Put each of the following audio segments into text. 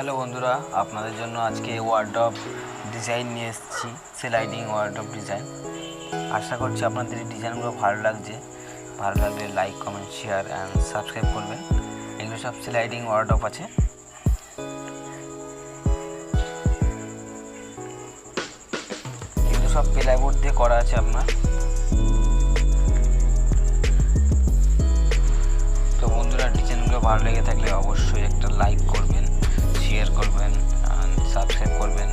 Hello বন্ধুরা, আপনাদের জন্য আজকে ওয়ার্ডরোব ডিজাইন নিয়ে এসেছি, স্লাইডিং ওয়ার্ডরোব ডিজাইন। আশা করছি আপনাদের এই ডিজাইনগুলো ভালো লাগলে like, comment, share and subscribe করবেন। এগুলো সব স্লাইডিং ওয়ার্ডরোব আছে। এগুলো সব প্লাইউড দিয়ে করা আছে আপনার। তো বন্ধুরা, ডিজাইনগুলো ভালো লেগে থাকলে অবশ্যই একটা লাইক করবেন, শেয়ার করবেন, সাবস্ক্রাইব করবেন।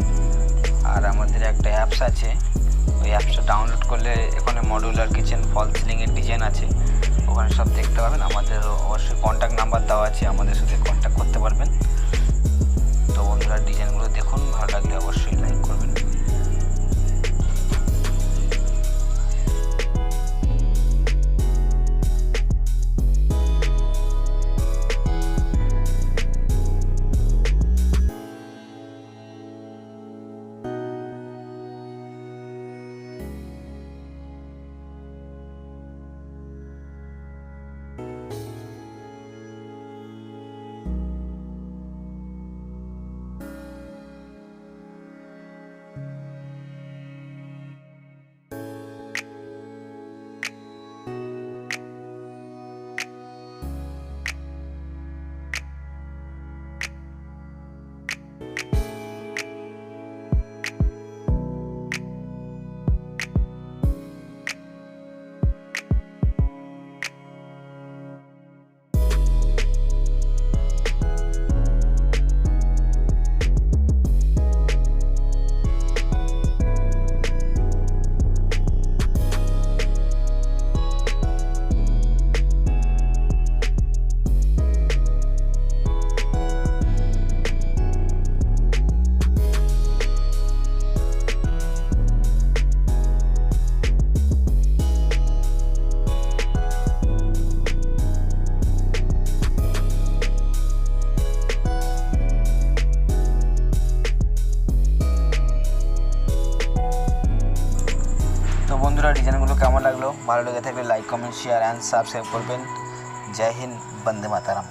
আর আমাদের একটা অ্যাপস আছে, ওই অ্যাপসটা ডাউনলোড করলে এখানে মডুলার কিচেন, ফল সিলিংয়ের ডিজাইন আছে, ওখানে সব দেখতে পাবেন। আমাদের অবশ্যই কন্ট্যাক্ট নাম্বার দেওয়া আছে, আমাদের সাথে কন্ট্যাক্ট করতে পারবেন। তো বন্ধুরা, ডিজাইনগুলো দেখুন, ভালো লাগলে অবশ্যই লাইক করবেন। তো বন্ধুরা, ডিজাইনগুলো কেমন লাগলো? ভালো লেগে থাকলে like, comment, share and subscribe করবেন। জয় হিন্দ, বন্দে মাতারাম।